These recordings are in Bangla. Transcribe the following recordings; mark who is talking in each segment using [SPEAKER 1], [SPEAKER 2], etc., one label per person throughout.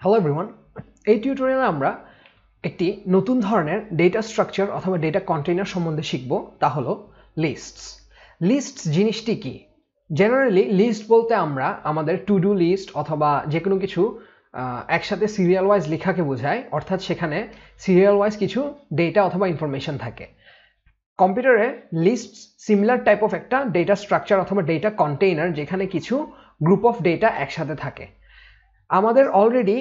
[SPEAKER 1] হ্যালো এভরিওয়ান, এই টিউটোরিয়ালে আমরা একটি নতুন ধরনের ডেটা স্ট্রাকচার অথবা ডেটা কন্টেইনার সম্বন্ধে শিখব, তা হলো লিস্টস। লিস্টস জিনিসটি কি? জেনারেলি লিস্ট বলতে আমরা আমাদের টু ডু লিস্ট অথবা যে কোনো কিছু একসাথে সিরিয়াল ওয়াইজ লেখাকে বোঝায়, অর্থাৎ সেখানে সিরিয়াল ওয়াইজ কিছু ডেটা অথবা ইনফরমেশন থাকে। কম্পিউটারে লিস্ট সিমিলার টাইপ অফ একটা ডেটা স্ট্রাকচার অথবা ডেটা কন্টেইনার, যেখানে কিছু গ্রুপ অফ ডেটা একসাথে থাকে। আমাদের অলরেডি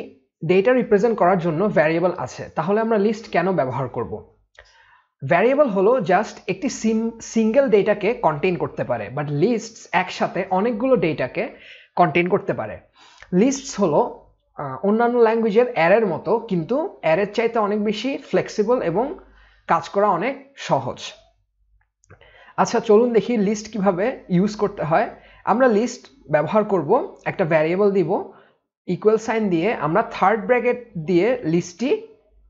[SPEAKER 1] ডেটা রিপ্রেজেন্ট করার জন্য ভ্যারিয়েবল আছে, তাহলে আমরা লিস্ট কেন ব্যবহার করব? ভ্যারিয়েবল হলো জাস্ট একটি সিঙ্গেল ডেটাকে কন্টেইন করতে পারে, বাট লিস্টস একসাথে অনেকগুলো ডেটাকে কন্টেইন করতে পারে। লিস্টস হলো অন্যান্য ল্যাঙ্গুয়েজের অ্যারের মতো, কিন্তু অ্যারের চাইতে অনেক বেশি ফ্লেক্সিবল এবং কাজ করা অনেক সহজ। আচ্ছা, চলুন দেখি লিস্ট কিভাবে ইউজ করতে হয়। আমরা লিস্ট ব্যবহার করব, একটা ভ্যারিয়েবল দিব, ইকুয়াল সাইন দিয়ে আমরা থার্ড ব্র্যাকেট দিয়ে লিস্টটি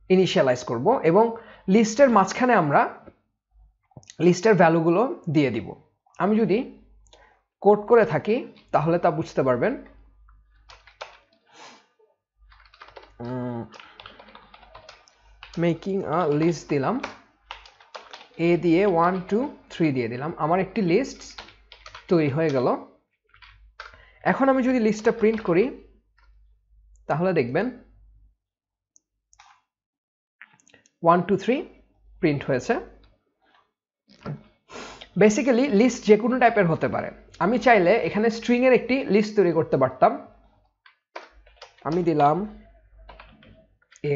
[SPEAKER 1] ইনিশিয়ালাইজ করব এবং লিস্টের মাঝখানে আমরা লিস্টের ভ্যালুগুলো দিয়ে দিব। আমি যদি কোড করে থাকি তাহলে তা বুঝতে পারবেন। মেকিং আ লিস্ট দিলাম, এ দিয়ে 1 2 3 দিয়ে দিলাম, আমার একটি লিস্ট তৈরি হয়ে গেল। এখন আমি যদি লিস্টটা প্রিন্ট করি তাহলে দেখবেন 1 2 3 প্রিন্ট হয়েছে। বেসিক্যালি লিস্ট যে কোনো টাইপের হতে পারে। আমি চাইলে এখানে স্ট্রিং এর একটি লিস্ট তৈরি করতে পারতাম। আমি দিলাম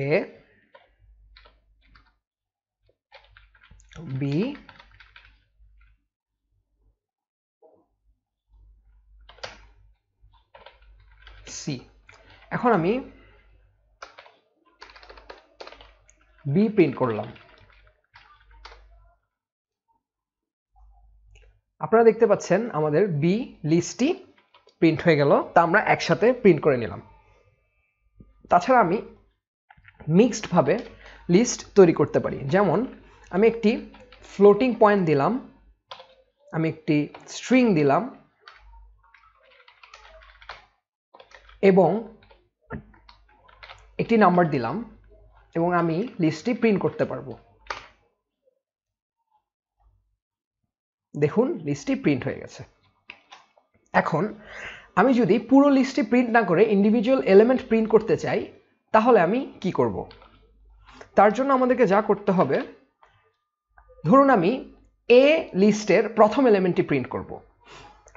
[SPEAKER 1] এ বি সি। এখন আমি বি প্রিন্ট করলাম। আপনারা দেখতে পাচ্ছেন আমাদের বি লিস্টটি প্রিন্ট হয়ে গেল, তা আমরা একসাথে প্রিন্ট করে নিলাম। তাছাড়া আমি মিক্সড ভাবে লিস্ট তৈরি করতে পারি। যেমন আমি একটি ফ্লোটিং পয়েন্ট দিলাম, আমি একটি স্ট্রিং দিলাম এবং একটি নাম্বার দিলাম এবং আমি লিস্টটি প্রিন্ট করতে পারবো। দেখুন লিস্টটি প্রিন্ট হয়ে গেছে। এখন আমি যদি পুরো লিস্টটি প্রিন্ট না করে ইন্ডিভিজুয়াল এলিমেন্ট প্রিন্ট করতে চাই, তাহলে আমি কি করব? তার জন্য আমাদেরকে যা করতে হবে, ধরুন আমি এ লিস্টের প্রথম এলিমেন্টটি প্রিন্ট করব।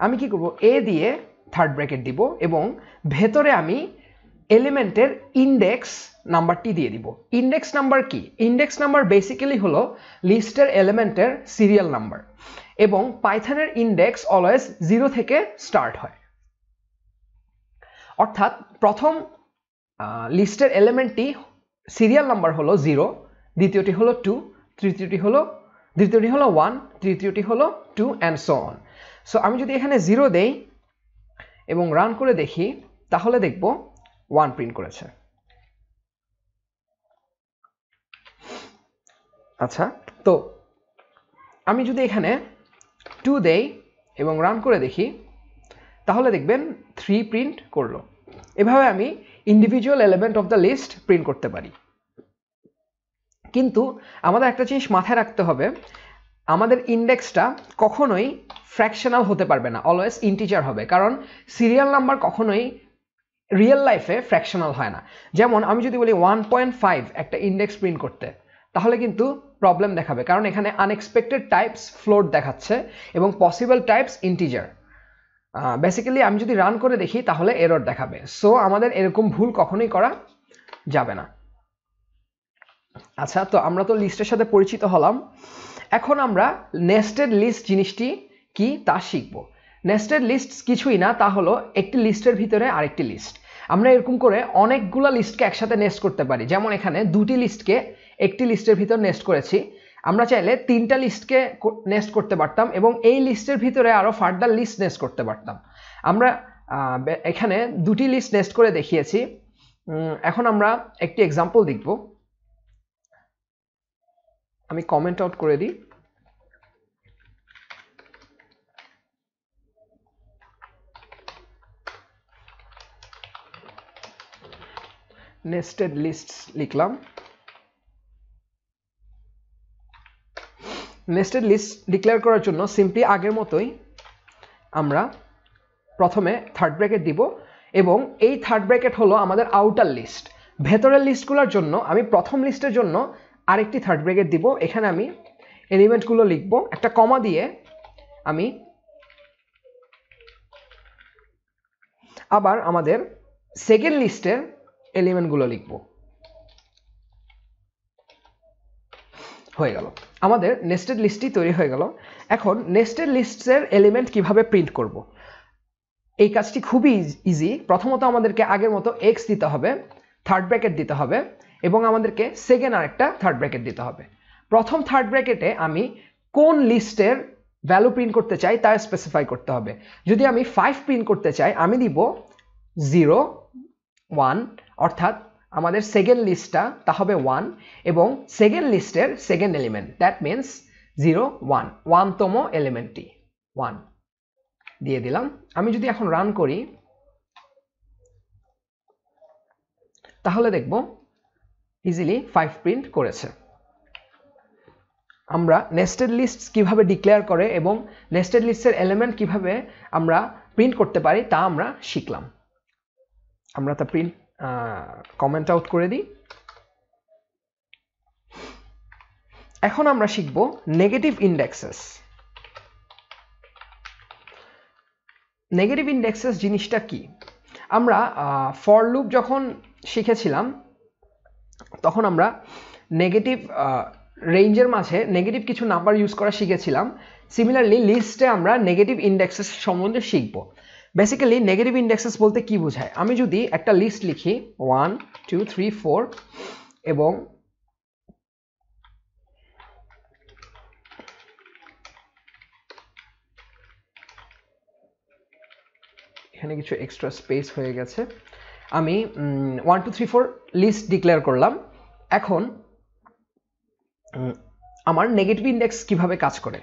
[SPEAKER 1] আমি কি করব? এ দিয়ে থার্ড ব্র্যাকেট দিব এবং ভেতরে আমি এলিমেন্টের ইন্ডেক্স নাম্বারটি দিয়ে দিব। ইন্ডেক্স নাম্বার কি? ইন্ডেক্স নাম্বার বেসিক্যালি হলো লিস্টের এলিমেন্টের সিরিয়াল নাম্বার এবং পাইথনের ইন্ডেক্স অলওয়েজ 0 থেকে স্টার্ট হয়। অর্থাৎ প্রথম লিস্টের এলিমেন্টটি সিরিয়াল নাম্বার হলো 0, দ্বিতীয়টি হলো 2, তৃতীয়টি হলো 1, তৃতীয়টি হলো 2 অ্যান্ড সো অন। সো আমি যদি এখানে 0 দেই এবং রান করে দেখি তাহলে দেখব 1 প্রিন্ট করেছে। আচ্ছা, তো আমি যদি এখানে 2 দেই এবং রান করে দেখি তাহলে দেখবেন 3 প্রিন্ট করলো। এভাবে আমি individual element of the list print করতে পারি। কিন্তু আমাদের একটা জিনিস মাথায় রাখতে হবে, আমাদের ইন্ডেক্সটা কখনোই ফ্র্যাকশনাল হতে পারবে না, অলওয়েজ ইন্টিজার হবে, কারণ সিরিয়াল নাম্বার কখনোই রিয়েল লাইফে ফ্র্যাকশনাল হয় না। যেমন আমি যদি বলি 1.5 একটা ইন্ডেক্স প্রিন্ট করতে, তাহলে কিন্তু প্রবলেম দেখাবে, কারণ এখানে আনএক্সপেক্টেড টাইপস ফ্লোট দেখাচ্ছে এবং পসিবল টাইপস ইন্টিজার। বেসিক্যালি আমি যদি রান করে দেখি তাহলে এরর দেখাবে। সো আমাদের এরকম ভুল কখনোই করা যাবে না। আচ্ছা, তো আমরা তো লিস্টের সাথে পরিচিত হলাম। এখন আমরা নেস্টেড লিস্ট জিনিসটি কি তা শিখব। নেস্টেড লিস্ট কিছুই না, তা হলো একটি লিস্টের ভিতরে আরেকটি লিস্ট। আমরা এরকম করে অনেকগুলো লিস্টকে একসাথে নেস্ট করতে পারি। যেমন এখানে দুটি লিস্টকে একটি লিস্টের ভিতর নেস্ট করেছি, আমরা চাইলে 3টা লিস্টকে নেস্ট করতে পারতাম এবং এই লিস্টের ভিতরে আরো ফার্দার লিস্ট নেস্ট করতে পারতাম। আমরা এখানে দুটি লিস্ট নেস্ট করে দেখিয়েছি। এখন আমরা একটি এক্সাম্পল দেখব। আমি কমেন্ট আউট করে দিই। নেস্টেড লিস্টস লিখলাম। নেস্টেড লিস্ট ডিক্লেয়ার করার জন্য সিম্পলি আগের মতোই আমরা প্রথমে থার্ড ব্র্যাকেট দিব এবং এই থার্ড ব্র্যাকেট হলো আমাদের আউটার লিস্ট। ভেতরের লিস্টগুলোর জন্য আমি প্রথম লিস্টের জন্য আরেকটি থার্ড ব্র্যাকেট দিব। এখানে আমি এলিমেন্টগুলো লিখব, একটা কমা দিয়ে আমি আবার আমাদের সেকেন্ড লিস্টের এলিমেন্টগুলো লিখব। হয়ে গেল, আমাদের নেস্টেড লিস্টটি তৈরি হয়ে গেল। এখন নেস্টেড লিস্টের এলিমেন্ট কিভাবে প্রিন্ট করব, এই কাজটি খুবই ইজি। প্রথমত আমাদেরকে আগের মতো এক্স দিতে হবে, থার্ড ব্র্যাকেট দিতে হবে এবং আমাদেরকে সেকেন্ড আরেকটা থার্ড ব্র্যাকেট দিতে হবে। প্রথম থার্ড ব্র্যাকেটে আমি কোন লিস্টের ভ্যালু প্রিন্ট করতে চাই তা স্পেসিফাই করতে হবে। যদি আমি 5 প্রিন্ট করতে চাই আমি দিব 0 1, অর্থাৎ আমাদের সেকেন্ড লিস্টটা তা হবে 1 এবং সেকেন্ড লিস্টের সেকেন্ড এলিমেন্ট দ্যাট মিনস 0 1, 1তম এলিমেন্টটি 1 দিয়ে দিলাম। আমি যদি এখন রান করি তাহলে দেখব ইজিলি 5 প্রিন্ট করেছে। আমরা নেস্টেড লিস্ট কিভাবে ডিক্লেয়ার করে এবং নেস্টেড লিস্টের এলিমেন্ট কিভাবে আমরা প্রিন্ট করতে পারি তা আমরা শিখলাম। আমরা তা প্রিন্ট কমেন্ট আউট করে দিই। এখন আমরা শিখব নেগেটিভ ইন্ডেক্সেস। নেগেটিভ ইন্ডেক্সেস জিনিসটা কি? আমরা ফর লুপ যখন শিখেছিলাম তখন আমরা নেগেটিভ রেঞ্জের মাঝে নেগেটিভ কিছু নাম্বার ইউজ করা শিখেছিলাম। সিমিলারলি লিস্টে আমরা নেগেটিভ ইন্ডেক্সেস সম্বন্ধে শিখব। বেসিক্যালি নেগেটিভ ইন্ডেক্সেস বলতে কি বোঝায়? আমি যদি একটা লিস্ট লিখি 1 2 3 4 এবং এখানে কিছু এক্সট্রা স্পেস হয়ে গেছে, আমি 1 2 3 4 লিস্ট ডিক্লেয়ার করলাম। এখন আমার নেগেটিভ ইন্ডেক্স কিভাবে কাজ করে?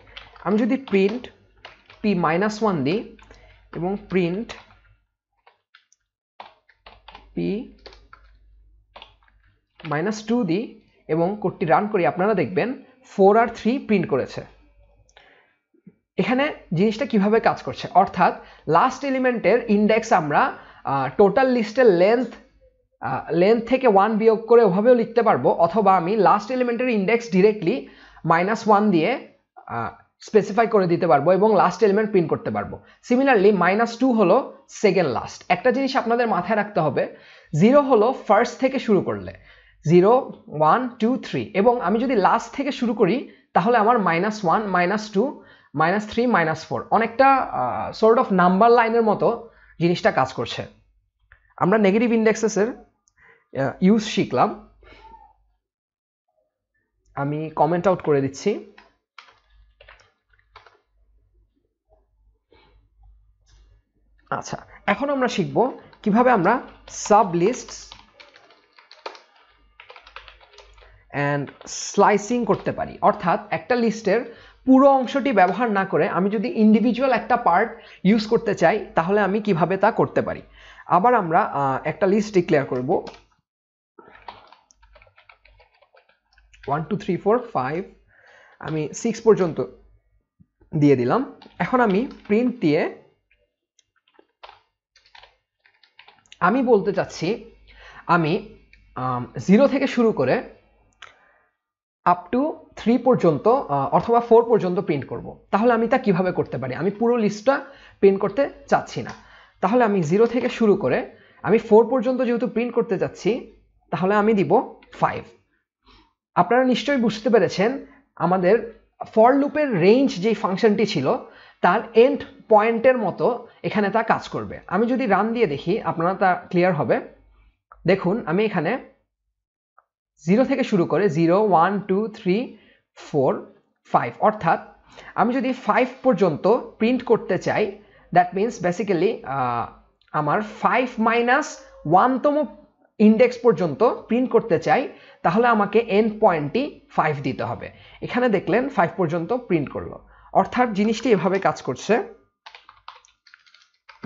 [SPEAKER 1] আমি যদি প্রিন্ট p-1 দিই এবং প্রিন্ট p-2 দিই এবং কোডটি রান করি, আপনারা দেখবেন 4 আর 3 প্রিন্ট করেছে। এখানে জিনিসটা কিভাবে কাজ করছে, অর্থাৎ লাস্ট এলিমেন্টের ইন্ডেক্স আমরা টোটাল লিস্টের লেন্থ থেকে 1 বিয়োগ করে ওভাবেও লিখতে পারবো, অথবা আমি লাস্ট এলিমেন্টের ইন্ডেক্স ডিরেক্টলি -1 দিয়ে স্পেসিফাই করে দিতে পারবো এবং লাস্ট এলিমেন্ট প্রিন্ট করতে পারবো। সিমিলারলি -2 হলো সেকেন্ড লাস্ট। একটা জিনিস আপনাদের মাথায় রাখতে হবে, 0 হলো ফার্স্ট থেকে শুরু করলে 0 1 2 3 এবং আমি যদি লাস্ট থেকে শুরু করি তাহলে আমার -1 -2 -3 -4 অনেকটা সর্ট অফ নাম্বার লাইনের মতো জিনিসটা কাজ করছে। আমরা নেগেটিভ ইন্ডেক্সেসের ইউজ শিখলাম। আমি কমেন্ট আউট করে দিচ্ছি। আচ্ছা, এখন আমরা শিখব কিভাবে আমরা সাব লিস্টস অ্যান্ড স্লাইসিং করতে পারি। অর্থাৎ একটা লিস্টের পুরো অংশটি ব্যবহার না করে আমি যদি ইন্ডিভিজুয়াল একটা পার্ট ইউজ করতে চাই তাহলে আমি কিভাবে তা করতে পারি। আবার আমরা একটা লিস্ট ডিক্লেয়ার করব 1 2 3 4 5, আমি 6 পর্যন্ত দিয়ে দিলাম। এখন আমি প্রিন্ট দিয়ে আমি বলতে চাচ্ছি আমি 0 থেকে শুরু করে আপ টু 3 পর্যন্ত অথবা 4 পর্যন্ত প্রিন্ট করব। তাহলে আমি তা কিভাবে করতে পারি? আমি পুরো লিস্টটা প্রিন্ট করতে চাচ্ছি না, তাহলে আমি 0 থেকে শুরু করে আমি 4 পর্যন্ত যেহেতু প্রিন্ট করতে চাচ্ছি তাহলে আমি দিব 5। আপনারা নিশ্চয়ই বুঝতে পেরেছেন আমাদের ফর লুপের রেঞ্জ যেই ফাংশনটি ছিল তার এন্ড পয়েন্টের মতো এখানে তা কাজ করবে। আমি যদি রান দিয়ে দেখি আপনারা তা ক্লিয়ার হবে। দেখুন আমি এখানে 0 থেকে শুরু করে 0 1 2 3 4 5, অর্থাৎ আমি যদি 5 পর্যন্ত প্রিন্ট করতে চাই দ্যাট মিনস বেসিক্যালি আমার 5 - 1তম ইন্ডেক্স পর্যন্ত প্রিন্ট করতে চাই তাহলে আমাকে এন্ড পয়েন্টটি 5 দিতে হবে। এখানে দেখলেন 5 পর্যন্ত প্রিন্ট করলো, অর্থাৎ জিনিসটি এভাবে কাজ করছে।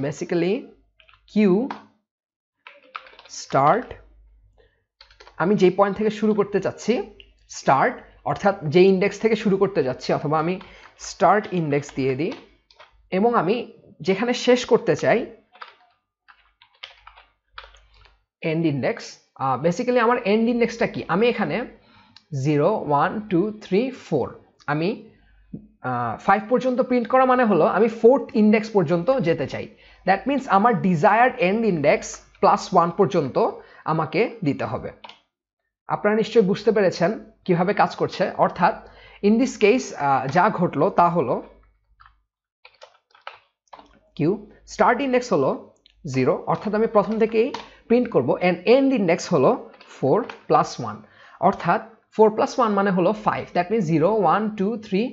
[SPEAKER 1] বেসিক্যালি কিউ স্টার্ট আমি যেই পয়েন্ট থেকে শুরু করতে চাচ্ছি স্টার্ট, অর্থাৎ যে ইন্ডেক্স থেকে শুরু করতে যাচ্ছি, অথবা আমি স্টার্ট ইন্ডেক্স দিয়ে দিই, এবং আমি যেখানে শেষ করতে চাই এন্ড ইন্ডেক্স। বেসিক্যালি আমার এন্ড ইন্ডেক্সটা কি, আমি এখানে 0 1 2 3 4 আমি 5 পর্যন্ত প্রিন্ট করা মানে হলো আমি 4th ইন্ডেক্স পর্যন্ত যেতে চাই। দ্যাট মিনস আমার ডিজায়ার্ড এন্ড ইন্ডেক্স +1 পর্যন্ত আমাকে দিতে হবে। আপনারা নিশ্চয়ই বুঝতে পেরেছেন কিভাবে কাজ করছে। অর্থাৎ ইন দিস কেস যা ঘটলো তা হলো কিউ স্টার্ট ইন্ডেক্স হলো 0, অর্থাৎ আমি প্রথম থেকেই প্রিন্ট করব, এন্ড এন্ড ইন্ডেক্স হলো 4 + 1, অর্থাৎ 4 + 1 মানে হলো 5। দ্যাট মিনস 0 1 2 3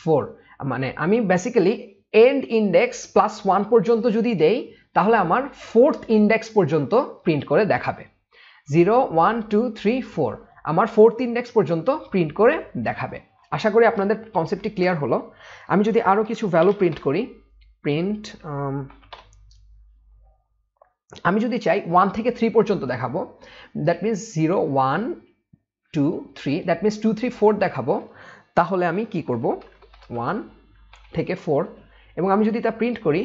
[SPEAKER 1] 4, মানে আমি বেসিক্যালি এন্ড ইন্ডেক্স +1 পর্যন্ত যদি দেই তাহলে আমার 4th ইন্ডেক্স পর্যন্ত প্রিন্ট করে দেখাবে। 0 1 2 3 4 আমার 4th ইন্ডেক্স পর্যন্ত প্রিন্ট করে দেখাবে। আশা করি আপনাদের কনসেপ্টটি ক্লিয়ার হলো। আমি যদি আরো কিছু ভ্যালু প্রিন্ট করি, প্রিন্ট আমি যদি চাই 1 থেকে 3 পর্যন্ত দেখাবো, দ্যাট মিনস 0 1 2 3, দ্যাট মিনস 2 3 4 দেখাবো, তাহলে আমি কি করব 1 থেকে 4, এবং আমি যদি তা প্রিন্ট করি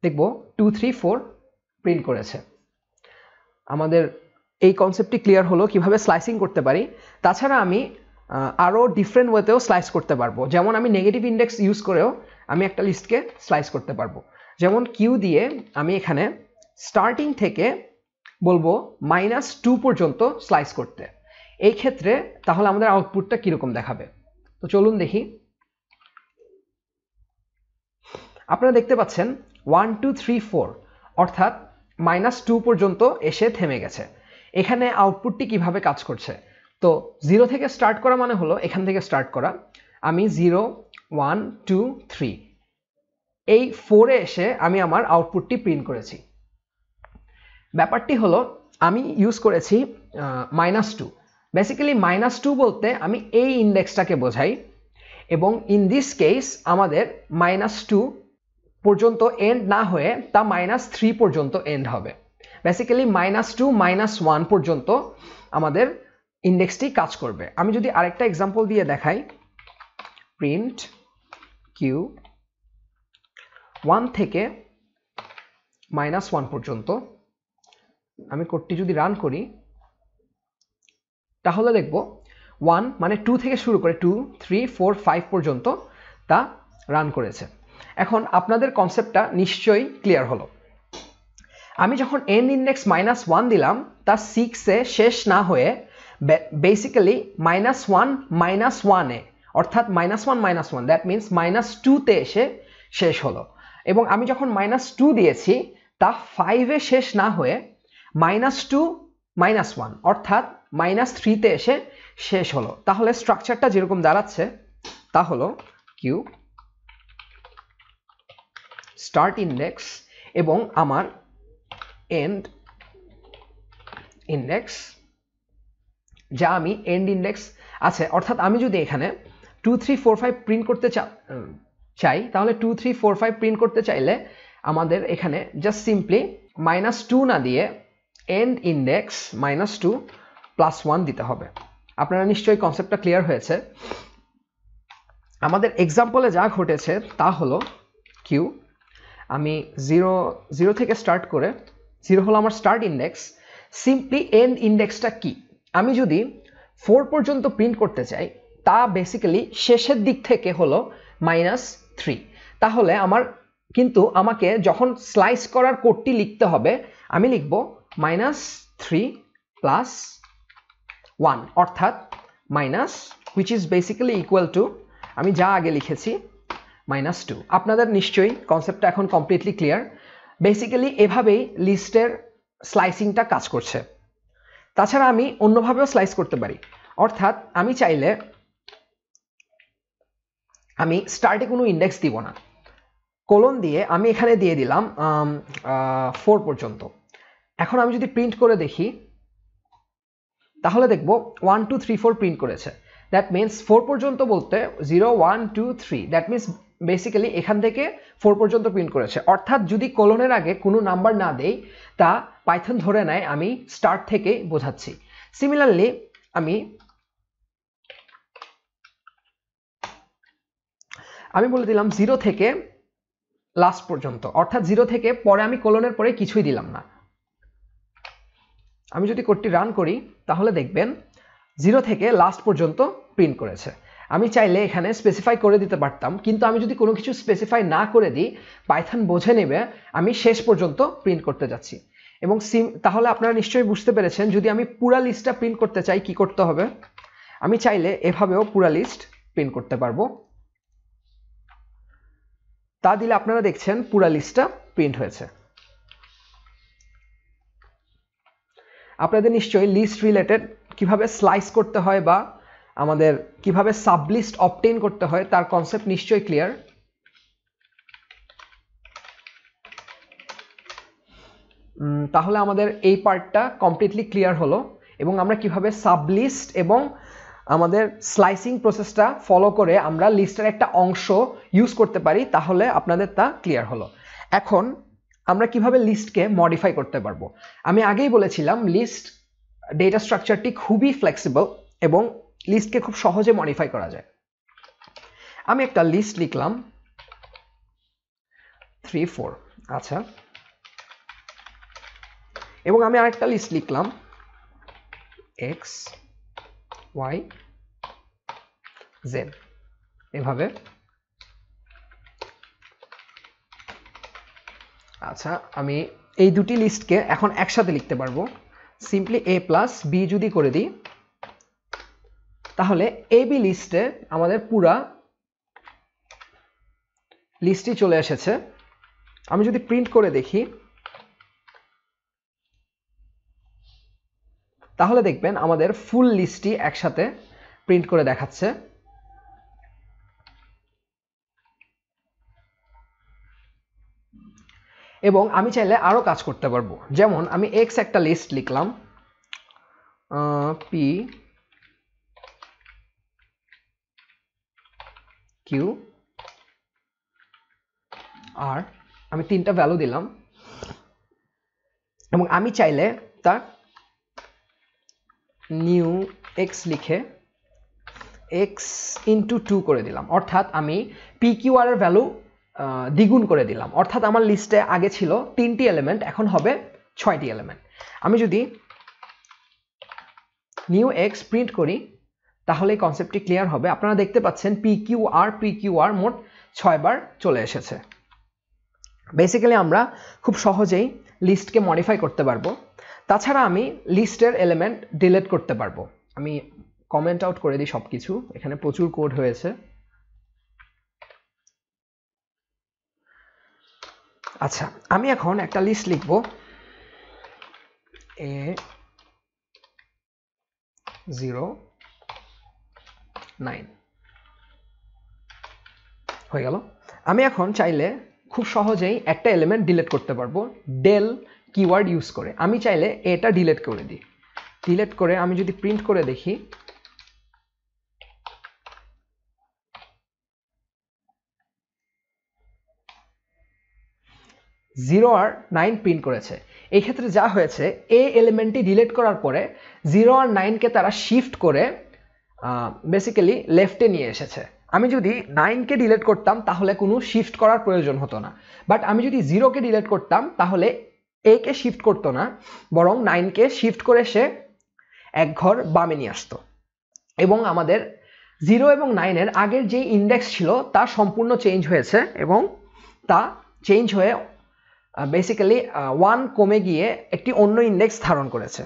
[SPEAKER 1] দেখব 2 3 4 প্রিন্ট করেছে। আমাদের এই কনসেপ্টটি ক্লিয়ার হলো কিভাবে স্লাইসিং করতে পারি। তাছাড়া আমি আরও ডিফারেন্ট ওয়েতেও স্লাইস করতে পারবো, যেমন আমি নেগেটিভ ইন্ডেক্স ইউজ করেও আমি একটা লিস্টকে স্লাইস করতে পারবো। যেমন কিউ দিয়ে আমি এখানে স্টার্টিং থেকে বলবো -2 পর্যন্ত স্লাইস করতে। এই ক্ষেত্রে তাহলে আমাদের আউটপুটটা কিরকম দেখাবে, তো চলুন দেখি। আপনারা দেখতে পাচ্ছেন 1 2 3 4, অর্থাৎ -2 পর্যন্ত এসে থেমে গেছে। এখানে আউটপুটটি কিভাবে কাজ করছে, তো 0 থেকে স্টার্ট করা মানে হলো এখান থেকে স্টার্ট করা। আমি 0 1 2 3 এই 4-এ এসে আমি আমার আউটপুটটি প্রিন্ট করেছি। ব্যাপারটি হলো আমি ইউজ করেছি -2। বেসিক্যালি -2 বলতে আমি এই ইন্ডেক্সটাকে বোঝাই, এবং ইন দিস কেস আমাদের -2 পর্যন্ত এন্ড না হয়ে তা -3 পর্যন্ত এন্ড হবে। বেসিক্যালি -2 -1 পর্যন্ত আমাদের ইন্ডেক্সটি কাজ করবে। আমি যদি আরেকটা এক্সাম্পল দিয়ে দেখাই, প্রিন্ট কিউ 1 থেকে -1 পর্যন্ত, আমি কোডটি যদি রান করি তাহলে দেখব 1 মানে 2 থেকে শুরু করে 2 3 4 5 পর্যন্ত তা রান করেছে। এখন আপনাদের কনসেপ্টটা নিশ্চয়ই ক্লিয়ার হলো। আমি যখন এন্ড ইন্ডেক্স -1 দিলাম তা 6-এ শেষ না হয়ে বেসিক্যালি -1 -1-এ, অর্থাৎ -1 -1, দ্যাট মিনস -2-তে এসে শেষ হলো। এবং আমি যখন -2 দিয়েছি তা 5-এ শেষ না হয়ে -2 -1, অর্থাৎ -3-তে এসে শেষ হলো। তাহলে স্ট্রাকচারটা যেরকম দাঁড়াচ্ছে তা হলো কিউ স্টার্ট ইন্ডেক্স এবং আমার এন্ড ইন্ডেক্স, যা আমি এন্ড ইন্ডেক্স আছে, অর্থাৎ আমি যদি এখানে 2 3 4 5 প্রিন্ট করতে চাই তাহলে 2 3 4 5 প্রিন্ট করতে চাইলে আমাদের এখানে জাস্ট সিম্পলি -2 না দিয়ে এন্ড ইন্ডেক্স -2 +1 দিতে হবে। আপনারা নিশ্চয়ই কনসেপ্টটা ক্লিয়ার হয়েছে। আমাদের এক্সাম্পলে যা ঘটেছে তা হলো কিউ আমি 0 থেকে স্টার্ট করে, 0 হলো আমার স্টার্ট ইন্ডেক্স, সিম্পলি এন্ড ইন্ডেক্সটা কি, আমি যদি 4 পর্যন্ত প্রিন্ট করতে চাই তা বেসিক্যালি শেষের দিক থেকে হলো -3। তাহলে আমাকে যখন স্লাইস করার কোডটি লিখতে হবে আমি লিখব -3 + 1, অর্থাৎ which is basically equal to আমি যা আগে লিখেছি -2। আপনাদের নিশ্চয়ই কনসেপ্টটা এখন কমপ্লিটলি ক্লিয়ার। বেসিক্যালি এভাবেই লিস্টের স্লাইসিংটা কাজ করছে। তাছাড়া আমি অন্যভাবেও স্লাইস করতে পারি, অর্থাৎ আমি চাইলে আমি স্টার্টে কোনো ইন্ডেক্স দিব না, কোলন দিয়ে আমি এখানে দিয়ে দিলাম 4 পর্যন্ত। এখন আমি যদি প্রিন্ট করে দেখি তাহলে দেখব 1 2 3 4 প্রিন্ট করেছে। দ্যাট মিনস 4 পর্যন্ত বলতে 0 1 2 3, দ্যাট মিনস বেসিক্যালি এখান থেকে 4 পর্যন্ত প্রিন্ট করেছে, অর্থাৎ যদি কোলনের আগে কোনো নাম্বার না দেই তা পাইথন ধরে নেয় আমি স্টার্ট থেকে বোঝাচ্ছি। সিমিলারলি আমি বলে দিলাম 0 থেকে লাস্ট পর্যন্ত, অর্থাৎ 0 থেকে পরে আমি কোলনের পরে কিছুই দিলাম না। আমি যদি কোডটি রান করি তাহলে দেখবেন 0 থেকে লাস্ট পর্যন্ত প্রিন্ট করেছে। আমি চাইলে এখানে স্পেসিফাই করে দিতে পারতাম, কিন্তু আমি যদি কোনো কিছু স্পেসিফাই না করে দিই পাইথন বুঝে নেবে আমি শেষ পর্যন্ত প্রিন্ট করতে যাচ্ছি। এবং তাহলে আপনারা নিশ্চয়ই বুঝতে পেরেছেন যদি আমি পুরা লিস্টটা প্রিন্ট করতে চাই কি করতে হবে। আমি চাইলে এভাবেও পুরা লিস্ট প্রিন্ট করতে পারবো, তা দিলে আপনারা দেখছেন পুরা লিস্টটা প্রিন্ট হয়েছে। আপনাদের নিশ্চয়ই লিস্ট রিলেটেড কিভাবে স্লাইস করতে হয় বা আমাদের কিভাবে সাবলিস্ট অবটেইন করতে হয় তার কনসেপ্ট নিশ্চয়ই ক্লিয়ার। তাহলে আমাদের এই পার্টটা কমপ্লিটলি ক্লিয়ার হলো, এবং আমরা কিভাবে সাবলিস্ট এবং আমাদের স্লাইসিং প্রসেসটা ফলো করে আমরা লিস্টের একটা অংশ ইউজ করতে পারি, তাহলে আপনাদের তা ক্লিয়ার হলো। এখন আমরা কিভাবে লিস্টকে মডিফাই করতে পারবো। আমি আগেই বলেছিলাম লিস্ট ডেটা স্ট্রাকচারটি খুবই ফ্লেক্সিবল এবং লিস্টকে খুব সহজে মডিফাই করা যায়। আমি একটা লিস্ট লিখলাম 3 4, আচ্ছা, এবং আমি আরেকটা লিস্ট লিখলাম x y z, এভাবে। আচ্ছা, আমি এই দুটি লিস্টকে এখন একসাথে লিখতে পারবো। সিম্পলি a প্লাস b যদি করে দিই তাহলে ab লিস্টে আমাদের পুরা লিস্টই চলে এসেছে। আমি যদি প্রিন্ট করে দেখি তাহলে দেখবেন আমাদের ফুল লিস্টটি একসাথে প্রিন্ট করে দেখাচ্ছে। এবং আমি চাইলে আরো কাজ করতে পারবো, যেমন আমি x একটা লিস্ট লিখলাম p q r, আমি 3টা ভ্যালু দিলাম, এবং আমি চাইলে তা নিউ x লিখে x ইন্টু 2 করে দিলাম, অর্থাৎ আমি pqr এর ভ্যালু দ্বিগুণ করে দিলাম। অর্থাৎ আমার লিস্টে আগে ছিল 3টি এলিমেন্ট, এখন হবে 6টি এলিমেন্ট। আমি যদি নিউ x প্রিন্ট করি তাহলে এই কনসেপ্টটি ক্লিয়ার হবে। আপনারা দেখতে পাচ্ছেন pqr মোট 6 বার চলে এসেছে। বেসিক্যালি আমরা খুব সহজেই লিস্টকে মডিফাই করতে পারবো। তাছাড়া আমি লিস্টের এলিমেন্ট ডিলিট করতে পারবো। আমি কমেন্ট আউট করে দিই সবকিছু, এখানে প্রচুর কোড হয়েছে। আচ্ছা, আমি এখন একটা লিস্ট লিখব A09 হয়ে গেল। আমি এখন চাইলে খুব সহজেই একটা এলিমেন্ট ডিলিট করতে পারবো del কিওয়ার্ড ইউজ করে। আমি চাইলে এটা ডিলিট করে দিই। ডিলিট করে আমি যদি প্রিন্ট করে দেখি জিরো আর 9 প্রিন্ট করেছে। এই ক্ষেত্রে যা হয়েছে এই এলিমেন্টটি ডিলিট করার পরে 0 আর 9কে তারা শিফট করে বেসিক্যালি লেফটে নিয়ে এসেছে। আমি যদি 9কে ডিলিট করতাম তাহলে কোনো শিফট করার প্রয়োজন হতো না, বাট আমি যদি 0কে ডিলিট করতাম তাহলে a কে শিফট করতো না, বরং 9কে শিফট করে সে এক ঘর বামে নিয়ে আসতো। এবং আমাদের 0 এবং 9 এর আগের যে ইন্ডেক্স ছিল তা সম্পূর্ণ চেঞ্জ হয়েছে, এবং তা চেঞ্জ হয়ে বেসিক্যালি 1 কমে গিয়ে একটি অন্য ইন্ডেক্স ধারণ করেছে।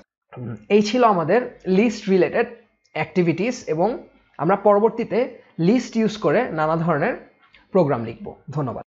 [SPEAKER 1] এই ছিল আমাদের লিস্ট রিলেটেড অ্যাক্টিভিটিস, এবং আমরা পরবর্তীতে লিস্ট ইউজ করে নানা ধরনের প্রোগ্রাম লিখব। ধন্যবাদ।